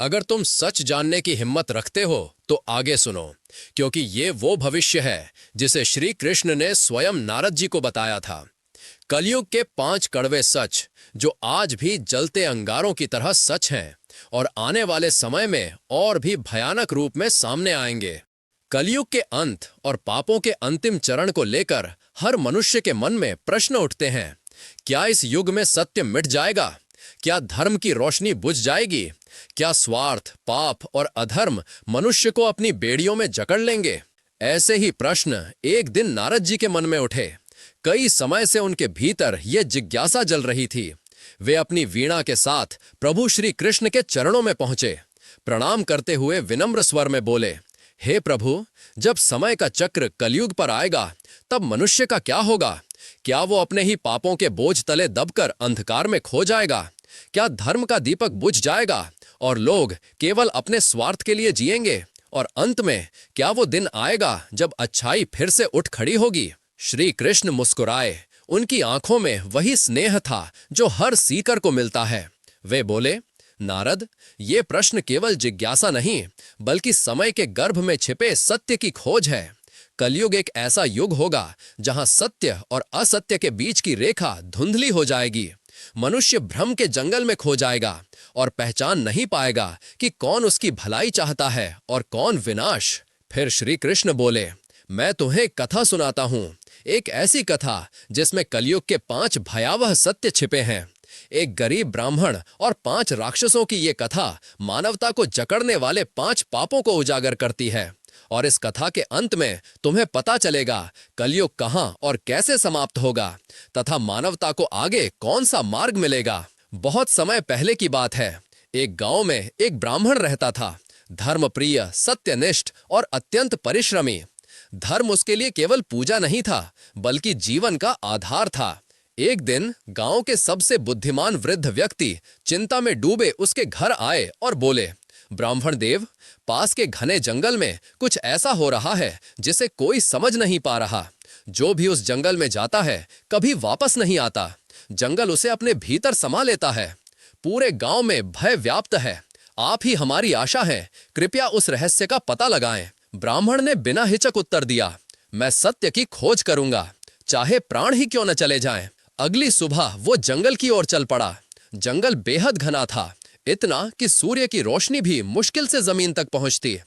अगर तुम सच जानने की हिम्मत रखते हो तो आगे सुनो, क्योंकि ये वो भविष्य है जिसे श्री कृष्ण ने स्वयं नारद जी को बताया था। कलयुग के 5 कड़वे सच जो आज भी जलते अंगारों की तरह सच हैं और आने वाले समय में और भी भयानक रूप में सामने आएंगे। कलयुग के अंत और पापों के अंतिम चरण को लेकर हर मनुष्य के मन में प्रश्न उठते हैं। क्या इस युग में सत्य मिट जाएगा? क्या धर्म की रोशनी बुझ जाएगी? क्या स्वार्थ, पाप और अधर्म मनुष्य को अपनी बेड़ियों में जकड़ लेंगे? ऐसे ही प्रश्न एक दिन नारद जी के मन में उठे। कई समय से उनके भीतर यह जिज्ञासा जल रही थी। वे अपनी वीणा के साथ प्रभु श्री कृष्ण के चरणों में पहुंचे। प्रणाम करते हुए विनम्र स्वर में बोले, हे प्रभु, जब समय का चक्र कलयुग पर आएगा तब मनुष्य का क्या होगा? क्या वो अपने ही पापों के बोझ तले दबकर अंधकार में खो जाएगा? क्या धर्म का दीपक बुझ जाएगा और लोग केवल अपने स्वार्थ के लिए जिएंगे? और अंत में क्या वो दिन आएगा जब अच्छाई फिर से उठ खड़ी होगी? श्री कृष्ण मुस्कुराए। उनकी आंखों में वही स्नेह था जो हर सीकर को मिलता है। वे बोले, नारद, ये प्रश्न केवल जिज्ञासा नहीं बल्कि समय के गर्भ में छिपे सत्य की खोज है। कलयुग एक ऐसा युग होगा जहां सत्य और असत्य के बीच की रेखा धुंधली हो जाएगी। मनुष्य भ्रम के जंगल में खो जाएगा और पहचान नहीं पाएगा कि कौन उसकी भलाई चाहता है और कौन विनाश। फिर श्री कृष्ण बोले, मैं तुम्हें कथा सुनाता हूं, एक ऐसी कथा जिसमें कलयुग के 5 भयावह सत्य छिपे हैं। एक गरीब ब्राह्मण और 5 राक्षसों की ये कथा मानवता को जकड़ने वाले 5 पापों को उजागर करती है। और इस कथा के अंत में तुम्हें पता चलेगा कलयुग कहां और कैसे समाप्त होगा तथा मानवता को आगे कौन सा मार्ग मिलेगा। बहुत समय पहले की बात है। एक गांव में एक ब्राह्मण रहता था, धर्मप्रिय, सत्यनिष्ठ और अत्यंत परिश्रमी। धर्म उसके लिए केवल पूजा नहीं था बल्कि जीवन का आधार था। एक दिन गांव के सबसे बुद्धिमान वृद्ध व्यक्ति चिंता में डूबे उसके घर आए और बोले, ब्राह्मण देव, पास के घने जंगल में कुछ ऐसा हो रहा है जिसे कोई समझ नहीं पा रहा। जो भी उस जंगल में जाता है कभी वापस नहीं आता। जंगल उसे अपने भीतर समा लेता है। पूरे गांव में भय व्याप्त है। आप ही हमारी आशा है, कृपया उस रहस्य का पता लगाएं। ब्राह्मण ने बिना हिचक उत्तर दिया, मैं सत्य की खोज करूंगा, चाहे प्राण ही क्यों न चले जाएं। अगली सुबह वो जंगल की ओर चल पड़ा। जंगल बेहद घना था, इतना कि सूर्य की रोशनी भी मुश्किल से जमीन तक पहुंचती।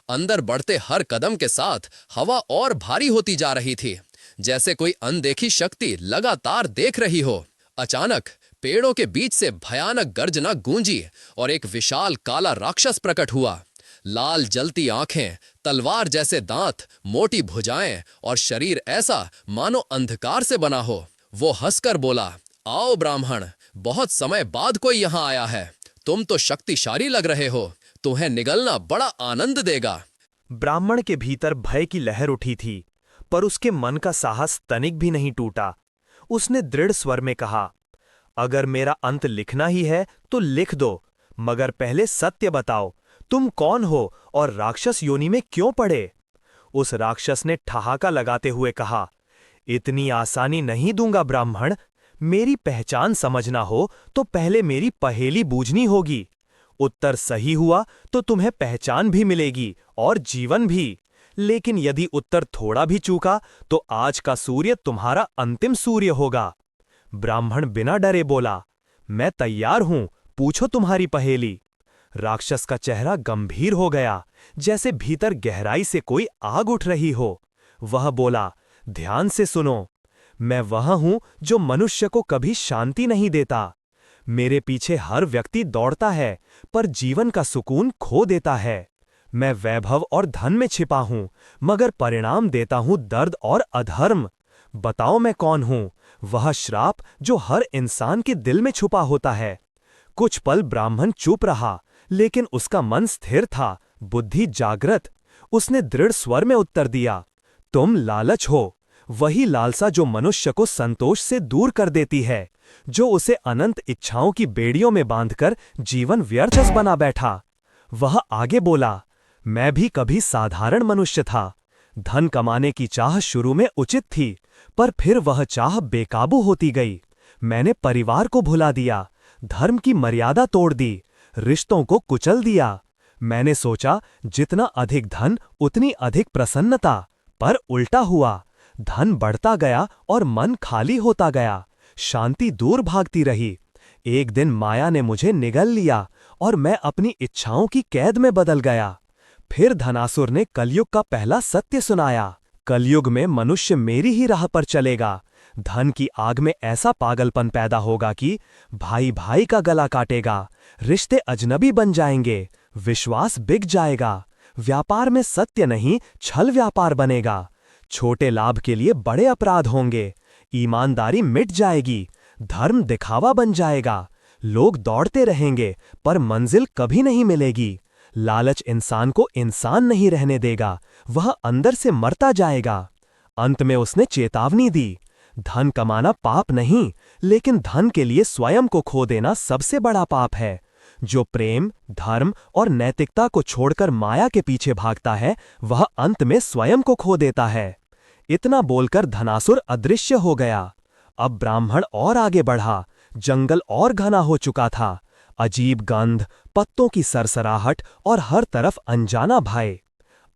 अंदर बढ़ते हर कदम के साथ हवा और भारी होती जा रही थी, जैसे कोई अनदेखी शक्ति लगातार देख रही हो। अचानक पेड़ों के बीच से भयानक गर्जना गूंजी और एक विशाल काला राक्षस प्रकट हुआ। लाल जलती आंखें, तलवार जैसे दांत, मोटी भुजाएं और शरीर ऐसा मानो अंधकार से बना हो। वो हंसकर बोला, आओ ब्राह्मण, बहुत समय बाद कोई यहां आया है। तुम तो शक्तिशाली लग रहे हो, तुम्हें निगलना बड़ा आनंद देगा। ब्राह्मण के भीतर भय की लहर उठी थी, पर उसके मन का साहस तनिक भी नहीं टूटा। उसने दृढ़ स्वर में कहा, अगर मेरा अंत लिखना ही है तो लिख दो, मगर पहले सत्य बताओ, तुम कौन हो और राक्षस योनि में क्यों पड़े? उस राक्षस ने ठहाका लगाते हुए कहा, इतनी आसानी नहीं दूंगा ब्राह्मण। मेरी पहचान समझना हो तो पहले मेरी पहेली बूझनी होगी। उत्तर सही हुआ तो तुम्हें पहचान भी मिलेगी और जीवन भी। लेकिन यदि उत्तर थोड़ा भी चूका तो आज का सूर्य तुम्हारा अंतिम सूर्य होगा। ब्राह्मण बिना डरे बोला, मैं तैयार हूं, पूछो तुम्हारी पहेली। राक्षस का चेहरा गंभीर हो गया, जैसे भीतर गहराई से कोई आग उठ रही हो। वह बोला, ध्यान से सुनो, मैं वह हूं जो मनुष्य को कभी शांति नहीं देता। मेरे पीछे हर व्यक्ति दौड़ता है पर जीवन का सुकून खो देता है। मैं वैभव और धन में छिपा हूं मगर परिणाम देता हूं दर्द और अधर्म। बताओ मैं कौन हूं? वह श्राप जो हर इंसान के दिल में छुपा होता है। कुछ पल ब्राह्मण चुप रहा, लेकिन उसका मन स्थिर था, बुद्धि जागृत। उसने दृढ़ स्वर में उत्तर दिया, तुम लालच हो, वही लालसा जो मनुष्य को संतोष से दूर कर देती है, जो उसे अनंत इच्छाओं की बेड़ियों में बांधकर जीवन व्यर्थ बना बैठा। वह आगे बोला, मैं भी कभी साधारण मनुष्य था। धन कमाने की चाह शुरू में उचित थी, पर फिर वह चाह बेकाबू होती गई। मैंने परिवार को भुला दिया, धर्म की मर्यादा तोड़ दी, रिश्तों को कुचल दिया। मैंने सोचा जितना अधिक धन उतनी अधिक प्रसन्नता, पर उल्टा हुआ। धन बढ़ता गया और मन खाली होता गया। शांति दूर भागती रही। एक दिन माया ने मुझे निगल लिया और मैं अपनी इच्छाओं की कैद में बदल गया। फिर धनासुर ने कलयुग का पहला सत्य सुनाया। कलयुग में मनुष्य मेरी ही राह पर चलेगा। धन की आग में ऐसा पागलपन पैदा होगा कि भाई भाई का गला काटेगा, रिश्ते अजनबी बन जाएंगे, विश्वास बिक जाएगा, व्यापार में सत्य नहीं छल व्यापार बनेगा, छोटे लाभ के लिए बड़े अपराध होंगे, ईमानदारी मिट जाएगी, धर्म दिखावा बन जाएगा, लोग दौड़ते रहेंगे पर मंजिल कभी नहीं मिलेगी, लालच इंसान को इंसान नहीं रहने देगा, वह अंदर से मरता जाएगा। अंत में उसने चेतावनी दी, धन कमाना पाप नहीं, लेकिन धन के लिए स्वयं को खो देना सबसे बड़ा पाप है। जो प्रेम, धर्म और नैतिकता को छोड़कर माया के पीछे भागता है, वह अंत में स्वयं को खो देता है। इतना बोलकर धनासुर अदृश्य हो गया। अब ब्राह्मण और आगे बढ़ा। जंगल और घना हो चुका था। अजीब गंध, पत्तों की सरसराहट और हर तरफ अनजाना भय।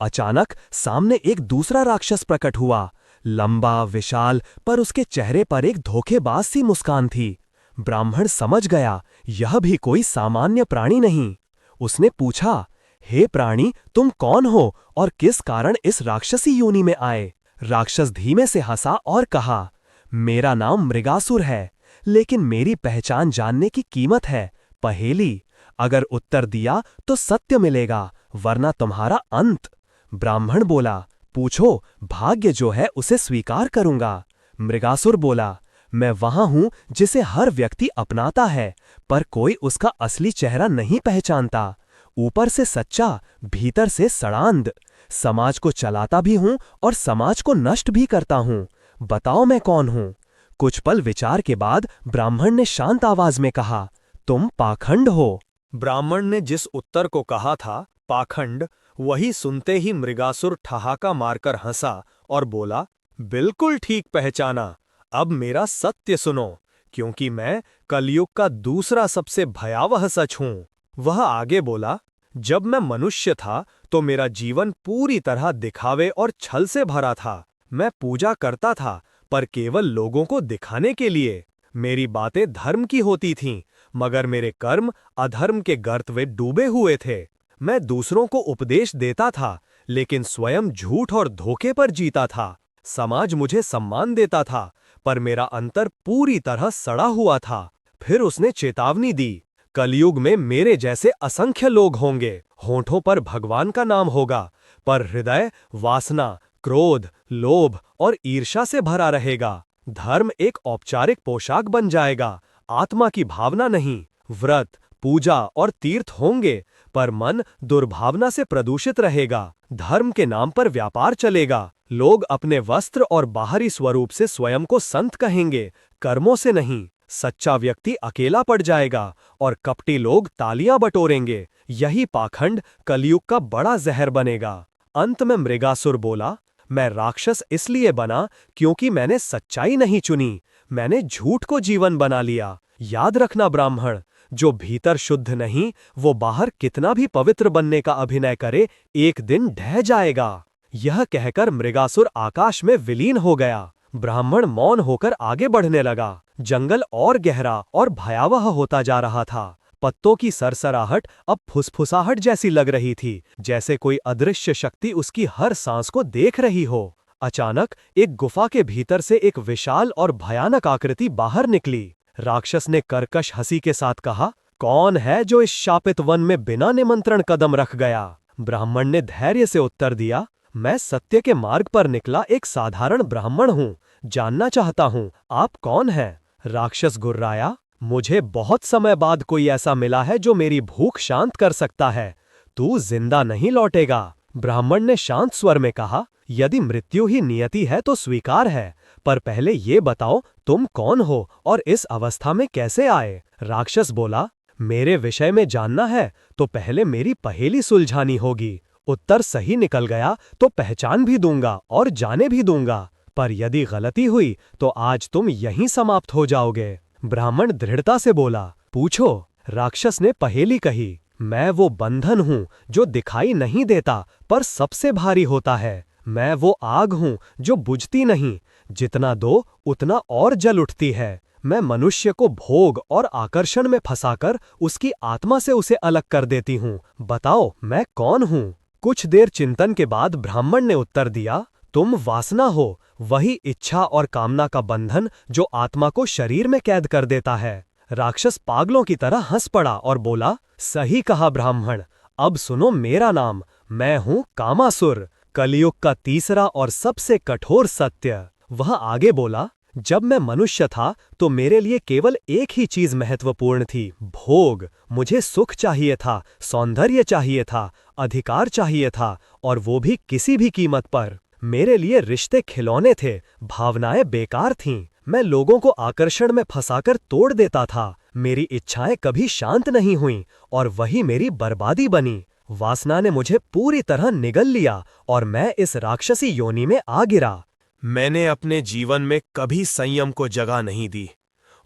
अचानक सामने एक दूसरा राक्षस प्रकट हुआ। लंबा, विशाल, पर उसके चेहरे पर एक धोखेबाज सी मुस्कान थी। ब्राह्मण समझ गया, यह भी कोई सामान्य प्राणी नहीं। उसने पूछा, हे प्राणी, तुम कौन हो और किस कारण इस राक्षसी योनि में आए? राक्षस धीमे से हंसा और कहा, मेरा नाम मृगासुर है, लेकिन मेरी पहचान जानने की कीमत है पहेली। अगर उत्तर दिया तो सत्य मिलेगा, वरना तुम्हारा अंत। ब्राह्मण बोला, पूछो, भाग्य जो है उसे स्वीकार करूंगा। मृगासुर बोला, मैं वहां हूं जिसे हर व्यक्ति अपनाता है, पर कोई उसका असली चेहरा नहीं पहचानता। ऊपर से सच्चा, भीतर से सड़ांध। समाज को चलाता भी हूं और समाज को नष्ट भी करता हूं। बताओ मैं कौन हूं? कुछ पल विचार के बाद ब्राह्मण ने शांत आवाज में कहा, तुम पाखंड हो। ब्राह्मण ने जिस उत्तर को कहा था, पाखंड, वही सुनते ही मृगासुर ठहाका मारकर हंसा और बोला, बिल्कुल ठीक पहचाना। अब मेरा सत्य सुनो, क्योंकि मैं कलयुग का दूसरा सबसे भयावह सच हूं। वह आगे बोला, जब मैं मनुष्य था तो मेरा जीवन पूरी तरह दिखावे और छल से भरा था। मैं पूजा करता था, पर केवल लोगों को दिखाने के लिए। मेरी बातें धर्म की होती थीं, मगर मेरे कर्म अधर्म के गर्त में डूबे हुए थे। मैं दूसरों को उपदेश देता था, लेकिन स्वयं झूठ और धोखे पर जीता था। समाज मुझे सम्मान देता था, पर मेरा अंतर पूरी तरह सड़ा हुआ था। फिर उसने चेतावनी दी, कलयुग में मेरे जैसे असंख्य लोग होंगे। होठों पर भगवान का नाम होगा, पर हृदय वासना, क्रोध, लोभ और ईर्ष्या से भरा रहेगा। धर्म एक औपचारिक पोशाक बन जाएगा, आत्मा की भावना नहीं। व्रत, पूजा और तीर्थ होंगे, पर मन दुर्भावना से प्रदूषित रहेगा। धर्म के नाम पर व्यापार चलेगा। लोग अपने वस्त्र और बाहरी स्वरूप से स्वयं को संत कहेंगे, कर्मों से नहीं। सच्चा व्यक्ति अकेला पड़ जाएगा और कपटी लोग तालियां बटोरेंगे। यही पाखंड कलयुग का बड़ा जहर बनेगा। अंत में मृगासुर बोला, मैं राक्षस इसलिए बना क्योंकि मैंने सच्चाई नहीं चुनी, मैंने झूठ को जीवन बना लिया। याद रखना ब्राह्मण, जो भीतर शुद्ध नहीं, वो बाहर कितना भी पवित्र बनने का अभिनय करे, एक दिन ढह जाएगा। यह कहकर मृगासुर आकाश में विलीन हो गया। ब्राह्मण मौन होकर आगे बढ़ने लगा। जंगल और गहरा और भयावह होता जा रहा था। पत्तों की सरसराहट अब फुसफुसाहट जैसी लग रही थी, जैसे कोई अदृश्य शक्ति उसकी हर सांस को देख रही हो। अचानक एक गुफा के भीतर से एक विशाल और भयानक आकृति बाहर निकली। राक्षस ने कर्कश हंसी के साथ कहा, कौन है जो इस शापित वन में बिना निमंत्रण कदम रख गया? ब्राह्मण ने धैर्य से उत्तर दिया, मैं सत्य के मार्ग पर निकला एक साधारण ब्राह्मण हूँ, जानना चाहता हूँ आप कौन हैं? राक्षस गुर्राया, मुझे बहुत समय बाद कोई ऐसा मिला है जो मेरी भूख शांत कर सकता है। तू जिंदा नहीं लौटेगा। ब्राह्मण ने शांत स्वर में कहा, यदि मृत्यु ही नियति है तो स्वीकार है, पर पहले ये बताओ तुम कौन हो और इस अवस्था में कैसे आए? राक्षस बोला, मेरे विषय में जानना है तो पहले मेरी पहेली सुलझानी होगी। उत्तर सही निकल गया तो पहचान भी दूंगा और जाने भी दूंगा, पर यदि गलती हुई तो आज तुम यहीं समाप्त हो जाओगे। ब्राह्मण दृढ़ता से बोला, पूछो। राक्षस ने पहेली कही, मैं वो बंधन हूँ जो दिखाई नहीं देता पर सबसे भारी होता है। मैं वो आग हूँ जो बुझती नहीं, जितना दो उतना और जल उठती है। मैं मनुष्य को भोग और आकर्षण में फंसाकर उसकी आत्मा से उसे अलग कर देती हूँ। बताओ मैं कौन हूँ? कुछ देर चिंतन के बाद ब्राह्मण ने उत्तर दिया, तुम वासना हो, वही इच्छा और कामना का बंधन जो आत्मा को शरीर में कैद कर देता है। राक्षस पागलों की तरह हंस पड़ा और बोला, सही कहा ब्राह्मण, अब सुनो मेरा नाम, मैं हूँ कामासुर, कलयुग का तीसरा और सबसे कठोर सत्य। वह आगे बोला, जब मैं मनुष्य था तो मेरे लिए केवल एक ही चीज महत्वपूर्ण थी, भोग। मुझे सुख चाहिए था, सौंदर्य चाहिए था, अधिकार चाहिए था, और वो भी किसी भी कीमत पर। मेरे लिए रिश्ते खिलौने थे, भावनाएं बेकार थीं। मैं लोगों को आकर्षण में फंसाकर तोड़ देता था। मेरी इच्छाएं कभी शांत नहीं हुईं और वही मेरी बर्बादी बनी। वासना ने मुझे पूरी तरह निगल लिया और मैं इस राक्षसी योनि में आ गिरा। मैंने अपने जीवन में कभी संयम को जगह नहीं दी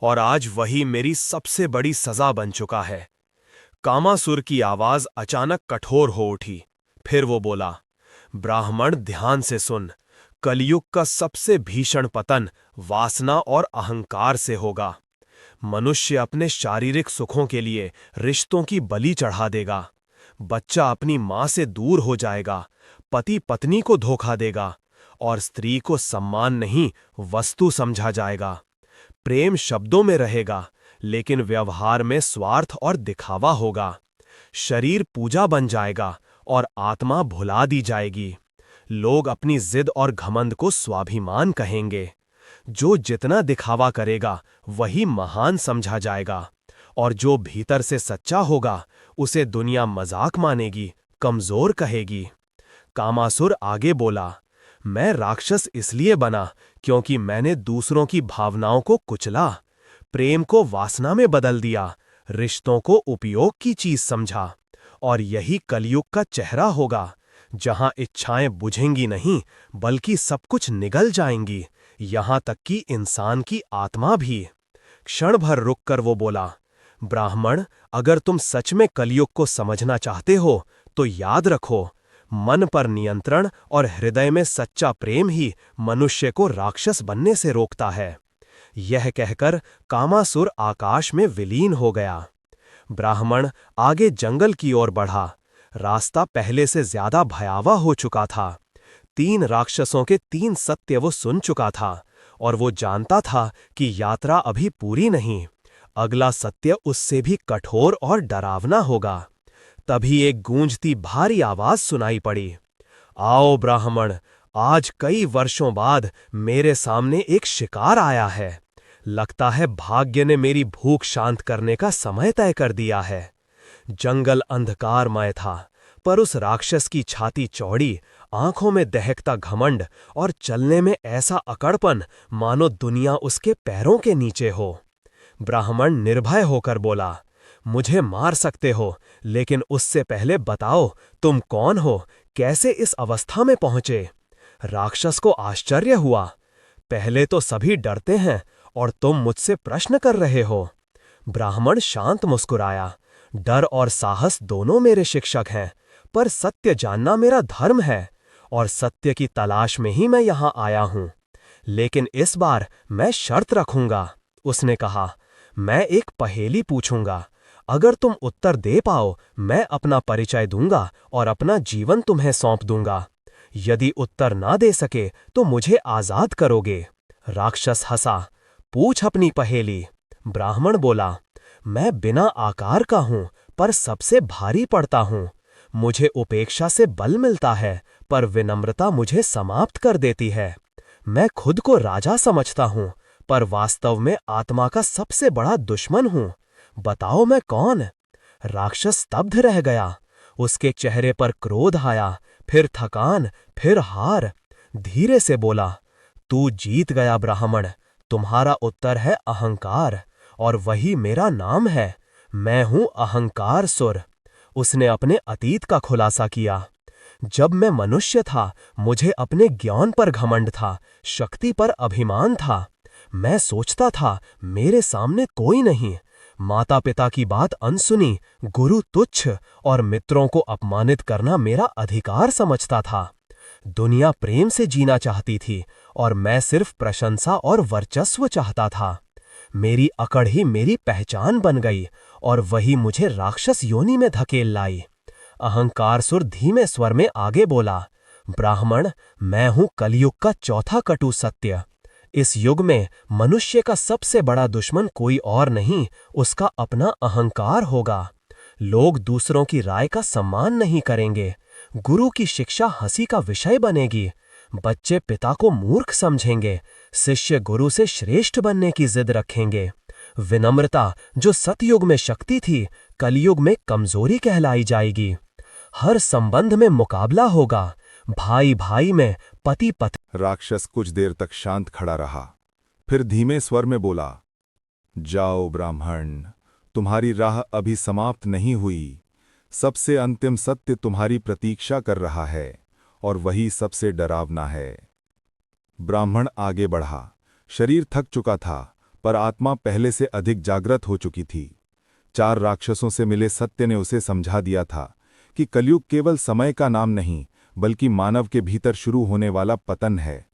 और आज वही मेरी सबसे बड़ी सजा बन चुका है। कामासुर की आवाज अचानक कठोर हो उठी। फिर वो बोला, ब्राह्मण ध्यान से सुन, कलयुग का सबसे भीषण पतन वासना और अहंकार से होगा। मनुष्य अपने शारीरिक सुखों के लिए रिश्तों की बलि चढ़ा देगा। बच्चा अपनी मां से दूर हो जाएगा, पति पत्नी को धोखा देगा और स्त्री को सम्मान नहीं वस्तु समझा जाएगा। प्रेम शब्दों में रहेगा लेकिन व्यवहार में स्वार्थ और दिखावा होगा। शरीर पूजा बन जाएगा और आत्मा भुला दी जाएगी। लोग अपनी जिद और घमंड को स्वाभिमान कहेंगे। जो जितना दिखावा करेगा वही महान समझा जाएगा और जो भीतर से सच्चा होगा उसे दुनिया मजाक मानेगी, कमजोर कहेगी। कामासुर आगे बोला, मैं राक्षस इसलिए बना क्योंकि मैंने दूसरों की भावनाओं को कुचला, प्रेम को वासना में बदल दिया, रिश्तों को उपयोग की चीज समझा। और यही कलयुग का चेहरा होगा, जहां इच्छाएं बुझेंगी नहीं बल्कि सब कुछ निगल जाएंगी, यहां तक कि इंसान की आत्मा भी। क्षण भर रुककर वो बोला, ब्राह्मण, अगर तुम सच में कलयुग को समझना चाहते हो तो याद रखो, मन पर नियंत्रण और हृदय में सच्चा प्रेम ही मनुष्य को राक्षस बनने से रोकता है। यह कहकर कामासुर आकाश में विलीन हो गया। ब्राह्मण आगे जंगल की ओर बढ़ा। रास्ता पहले से ज्यादा भयावह हो चुका था। 3 राक्षसों के 3 सत्य वो सुन चुका था और वो जानता था कि यात्रा अभी पूरी नहीं, अगला सत्य उससे भी कठोर और डरावना होगा। तभी एक गूंजती भारी आवाज सुनाई पड़ी, आओ ब्राह्मण, आज कई वर्षों बाद मेरे सामने एक शिकार आया है। लगता है भाग्य ने मेरी भूख शांत करने का समय तय कर दिया है। जंगल अंधकारमय था, पर उस राक्षस की छाती चौड़ी, आंखों में दहकता घमंड और चलने में ऐसा अकड़पन मानो दुनिया उसके पैरों के नीचे हो। ब्राह्मण निर्भय होकर बोला, मुझे मार सकते हो, लेकिन उससे पहले बताओ तुम कौन हो, कैसे इस अवस्था में पहुंचे? राक्षस को आश्चर्य हुआ, पहले तो सभी डरते हैं और तुम मुझसे प्रश्न कर रहे हो। ब्राह्मण शांत मुस्कुराया, डर और साहस दोनों मेरे शिक्षक हैं, पर सत्य जानना मेरा धर्म है और सत्य की तलाश में ही मैं यहां आया हूं। लेकिन इस बार मैं शर्त रखूंगा। उसने कहा, मैं एक पहेली पूछूंगा, अगर तुम उत्तर दे पाओ मैं अपना परिचय दूंगा और अपना जीवन तुम्हें सौंप दूंगा। यदि उत्तर ना दे सके तो मुझे आजाद करोगे। राक्षस हंसा, पूछ अपनी पहेली। ब्राह्मण बोला, मैं बिना आकार का हूं पर सबसे भारी पड़ता हूं। मुझे उपेक्षा से बल मिलता है पर विनम्रता मुझे समाप्त कर देती है। मैं खुद को राजा समझता हूं पर वास्तव में आत्मा का सबसे बड़ा दुश्मन हूं। बताओ मैं कौन? राक्षस स्तब्ध रह गया। उसके चेहरे पर क्रोध आया, फिर थकान, फिर हार। धीरे से बोला, तू जीत गया ब्राह्मण, तुम्हारा उत्तर है अहंकार और वही मेरा नाम है। मैं हूं अहंकार सुर। उसने अपने अतीत का खुलासा किया। जब मैं मनुष्य था मुझे अपने ज्ञान पर घमंड था, शक्ति पर अभिमान था। मैं सोचता था मेरे सामने कोई नहीं, माता पिता की बात अनसुनी, गुरु तुच्छ और मित्रों को अपमानित करना मेरा अधिकार समझता था। दुनिया प्रेम से जीना चाहती थी और मैं सिर्फ प्रशंसा और वर्चस्व चाहता था। मेरी अकड़ ही मेरी पहचान बन गई और वही मुझे राक्षस योनि में धकेल लाई। अहंकार सुर धीमे स्वर में आगे बोला, ब्राह्मण, मैं हूं कलयुग का चौथा कटु सत्य। इस युग में मनुष्य का सबसे बड़ा दुश्मन कोई और नहीं, उसका अपना अहंकार होगा। लोग दूसरों की राय का सम्मान नहीं करेंगे। गुरु की शिक्षा हंसी का विषय बनेगी। बच्चे पिता को मूर्ख समझेंगे। शिष्य गुरु से श्रेष्ठ बनने की जिद रखेंगे। विनम्रता, जो सतयुग में शक्ति थी, कलयुग में कमजोरी कहलाई जाएगी। हर संबंध में मुकाबला होगा। भाई भाई में, पति पत्नी। राक्षस कुछ देर तक शांत खड़ा रहा, फिर धीमे स्वर में बोला, जाओ ब्राह्मण, तुम्हारी राह अभी समाप्त नहीं हुई। सबसे अंतिम सत्य तुम्हारी प्रतीक्षा कर रहा है और वही सबसे डरावना है। ब्राह्मण आगे बढ़ा। शरीर थक चुका था, पर आत्मा पहले से अधिक जागृत हो चुकी थी। 4 राक्षसों से मिले सत्य ने उसे समझा दिया था कि कलयुग केवल समय का नाम नहीं, बल्कि मानव के भीतर शुरू होने वाला पतन है,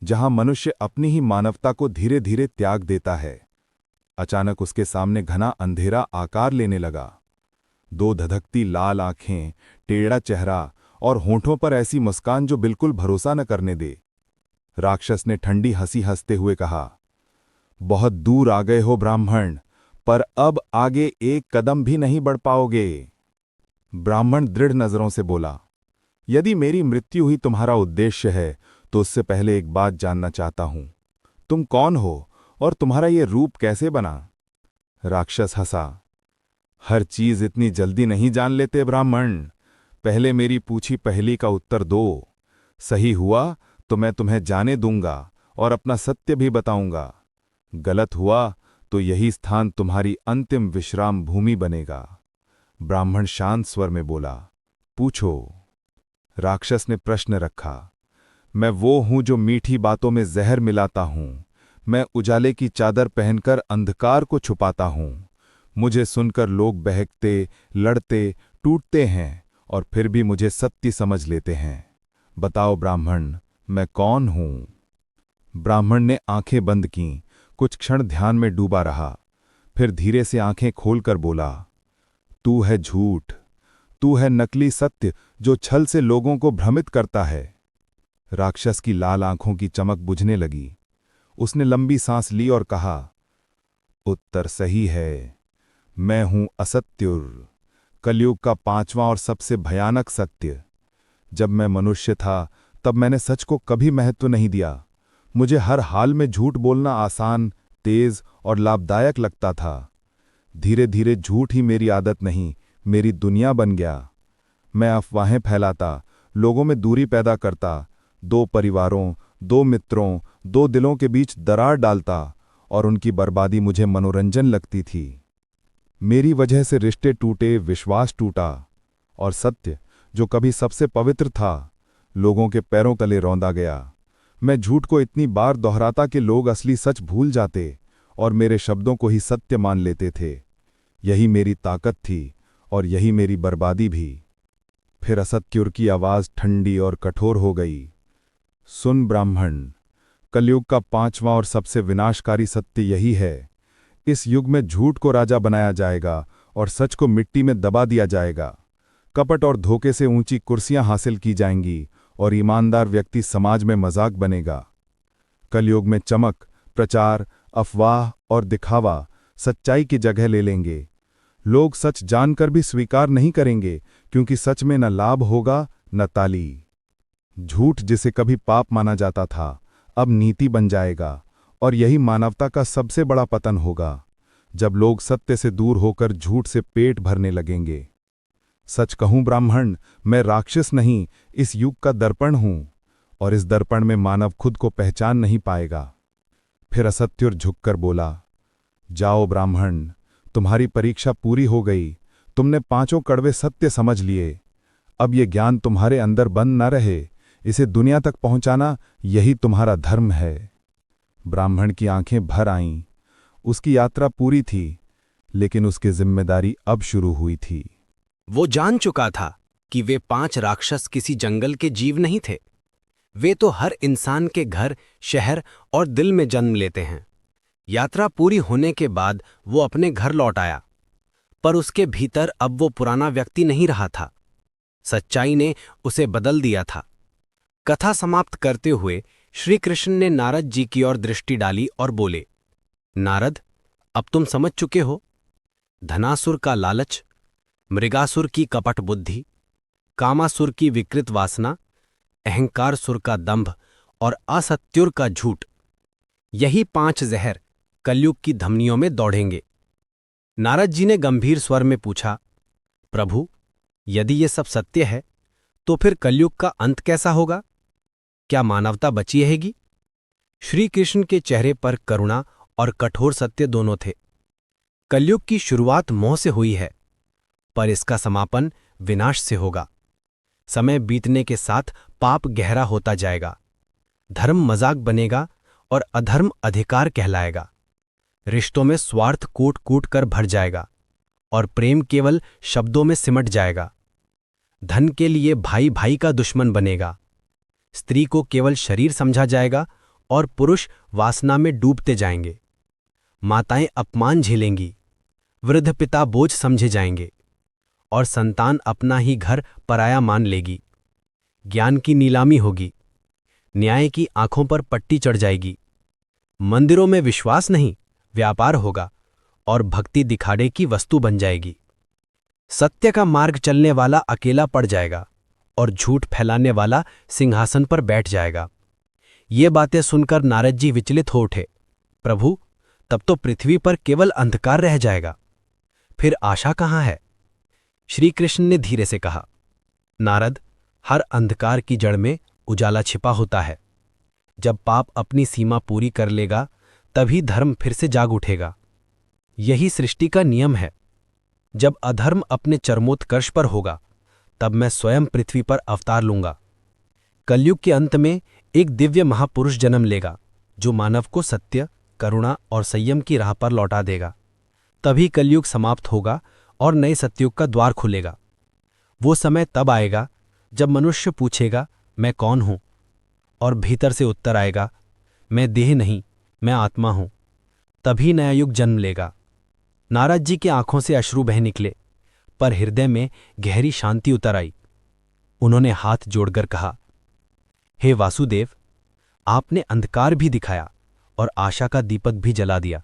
जहां मनुष्य अपनी ही मानवता को धीरे धीरे त्याग देता है। अचानक उसके सामने घना अंधेरा आकार लेने लगा। 2 धधकती लाल आंखें, टेढ़ा चेहरा और होंठों पर ऐसी मुस्कान जो बिल्कुल भरोसा न करने दे। राक्षस ने ठंडी हंसी हंसते हुए कहा, बहुत दूर आ गए हो ब्राह्मण, पर अब आगे एक कदम भी नहीं बढ़ पाओगे। ब्राह्मण दृढ़ नजरों से बोला, यदि मेरी मृत्यु ही तुम्हारा उद्देश्य है तो उससे पहले एक बात जानना चाहता हूं। तुम कौन हो और तुम्हारा ये रूप कैसे बना? राक्षस हंसा, हर चीज इतनी जल्दी नहीं जान लेते ब्राह्मण। पहले मेरी पूछी पहली का उत्तर दो। सही हुआ तो मैं तुम्हें जाने दूंगा और अपना सत्य भी बताऊंगा। गलत हुआ तो यही स्थान तुम्हारी अंतिम विश्राम भूमि बनेगा। ब्राह्मण शांत स्वर में बोला, पूछो। राक्षस ने प्रश्न रखा, मैं वो हूं जो मीठी बातों में जहर मिलाता हूं। मैं उजाले की चादर पहनकर अंधकार को छुपाता हूं। मुझे सुनकर लोग बहकते, लड़ते, टूटते हैं और फिर भी मुझे सत्य समझ लेते हैं। बताओ ब्राह्मण, मैं कौन हूं? ब्राह्मण ने आंखें बंद कीं, कुछ क्षण ध्यान में डूबा रहा, फिर धीरे से आंखें खोलकर बोला, तू है झूठ, तू है नकली सत्य जो छल से लोगों को भ्रमित करता है। राक्षस की लाल आंखों की चमक बुझने लगी। उसने लंबी सांस ली और कहा, उत्तर सही है। मैं हूं असत्युर, कलयुग का 5वां और सबसे भयानक सत्य। जब मैं मनुष्य था तब मैंने सच को कभी महत्व नहीं दिया। मुझे हर हाल में झूठ बोलना आसान, तेज और लाभदायक लगता था। धीरे धीरे झूठ ही मेरी आदत नहीं, मेरी दुनिया बन गया। मैं अफवाहें फैलाता, लोगों में दूरी पैदा करता, 2 परिवारों, 2 मित्रों, 2 दिलों के बीच दरार डालता और उनकी बर्बादी मुझे मनोरंजन लगती थी। मेरी वजह से रिश्ते टूटे, विश्वास टूटा और सत्य, जो कभी सबसे पवित्र था, लोगों के पैरों तले रौंदा गया। मैं झूठ को इतनी बार दोहराता कि लोग असली सच भूल जाते और मेरे शब्दों को ही सत्य मान लेते थे। यही मेरी ताकत थी और यही मेरी बर्बादी भी। फिर असत्युर की आवाज ठंडी और कठोर हो गई, सुन ब्राह्मण, कलयुग का 5वां और सबसे विनाशकारी सत्य यही है। इस युग में झूठ को राजा बनाया जाएगा और सच को मिट्टी में दबा दिया जाएगा। कपट और धोखे से ऊंची कुर्सियां हासिल की जाएंगी और ईमानदार व्यक्ति समाज में मजाक बनेगा। कलयुग में चमक, प्रचार, अफवाह और दिखावा सच्चाई की जगह ले लेंगे। लोग सच जानकर भी स्वीकार नहीं करेंगे, क्योंकि सच में न लाभ होगा न ताली। झूठ जिसे कभी पाप माना जाता था, अब नीति बन जाएगा और यही मानवता का सबसे बड़ा पतन होगा, जब लोग सत्य से दूर होकर झूठ से पेट भरने लगेंगे। सच कहूं ब्राह्मण, मैं राक्षस नहीं, इस युग का दर्पण हूं और इस दर्पण में मानव खुद को पहचान नहीं पाएगा। फिर असत्युर झुककर बोला, जाओ ब्राह्मण, तुम्हारी परीक्षा पूरी हो गई। तुमने 5 कड़वे सत्य समझ लिए। अब ये ज्ञान तुम्हारे अंदर बंद न रहे, इसे दुनिया तक पहुंचाना यही तुम्हारा धर्म है। ब्राह्मण की आंखें भर आईं। उसकी यात्रा पूरी थी, लेकिन उसकी जिम्मेदारी अब शुरू हुई थी। वो जान चुका था कि वे 5 राक्षस किसी जंगल के जीव नहीं थे। वे तो हर इंसान के घर, शहर और दिल में जन्म लेते हैं। यात्रा पूरी होने के बाद वो अपने घर लौट आया, पर उसके भीतर अब वो पुराना व्यक्ति नहीं रहा था। सच्चाई ने उसे बदल दिया था। कथा समाप्त करते हुए श्री कृष्ण ने नारद जी की ओर दृष्टि डाली और बोले, नारद, अब तुम समझ चुके हो। धनासुर का लालच, मृगासुर की कपट बुद्धि, कामासुर की विकृत वासना, अहंकार सुर का दंभ और असत्युर का झूठ, यही 5 जहर कलयुग की धमनियों में दौड़ेंगे। नारद जी ने गंभीर स्वर में पूछा, प्रभु, यदि ये सब सत्य है तो फिर कलयुग का अंत कैसा होगा? क्या मानवता बची रहेगी? श्री कृष्ण के चेहरे पर करुणा और कठोर सत्य दोनों थे। कलयुग की शुरुआत मोह से हुई है, पर इसका समापन विनाश से होगा। समय बीतने के साथ पाप गहरा होता जाएगा, धर्म मजाक बनेगा और अधर्म अधिकार कहलाएगा। रिश्तों में स्वार्थ कूट कूट कर भर जाएगा और प्रेम केवल शब्दों में सिमट जाएगा। धन के लिए भाई भाई का दुश्मन बनेगा। स्त्री को केवल शरीर समझा जाएगा और पुरुष वासना में डूबते जाएंगे। माताएं अपमान झेलेंगी, वृद्ध पिता बोझ समझे जाएंगे और संतान अपना ही घर पराया मान लेगी। ज्ञान की नीलामी होगी, न्याय की आंखों पर पट्टी चढ़ जाएगी। मंदिरों में विश्वास नहीं, व्यापार होगा और भक्ति दिखाड़े की वस्तु बन जाएगी। सत्य का मार्ग चलने वाला अकेला पड़ जाएगा और झूठ फैलाने वाला सिंहासन पर बैठ जाएगा। ये बातें सुनकर नारद जी विचलित हो उठे। प्रभु, तब तो पृथ्वी पर केवल अंधकार रह जाएगा, फिर आशा कहाँ है? श्री कृष्ण ने धीरे से कहा, नारद, हर अंधकार की जड़ में उजाला छिपा होता है। जब पाप अपनी सीमा पूरी कर लेगा तभी धर्म फिर से जाग उठेगा। यही सृष्टि का नियम है। जब अधर्म अपने चरमोत्कर्ष पर होगा तब मैं स्वयं पृथ्वी पर अवतार लूंगा। कलयुग के अंत में एक दिव्य महापुरुष जन्म लेगा जो मानव को सत्य, करुणा और संयम की राह पर लौटा देगा। तभी कलयुग समाप्त होगा और नए सतयुग का द्वार खुलेगा। वो समय तब आएगा जब मनुष्य पूछेगा, मैं कौन हूं? और भीतर से उत्तर आएगा, मैं देह नहीं, मैं आत्मा हूं। तभी नया युग जन्म लेगा। नारद जी की आंखों से अश्रु बह निकले, पर हृदय में गहरी शांति उतर आई। उन्होंने हाथ जोड़कर कहा, हे वासुदेव, आपने अंधकार भी दिखाया और आशा का दीपक भी जला दिया।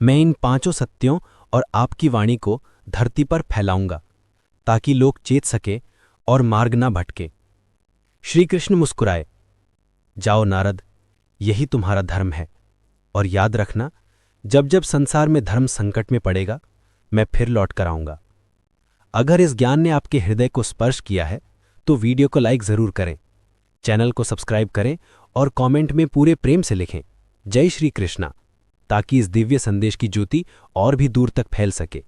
मैं इन 5 सत्यों और आपकी वाणी को धरती पर फैलाऊंगा ताकि लोग चेत सके और मार्ग न भटके। श्री कृष्ण मुस्कुराए, जाओ नारद, यही तुम्हारा धर्म है। और याद रखना, जब जब संसार में धर्म संकट में पड़ेगा मैं फिर लौट कर आऊंगा। अगर इस ज्ञान ने आपके हृदय को स्पर्श किया है तो वीडियो को लाइक जरूर करें, चैनल को सब्सक्राइब करें और कमेंट में पूरे प्रेम से लिखें, जय श्री कृष्णा, ताकि इस दिव्य संदेश की ज्योति और भी दूर तक फैल सके।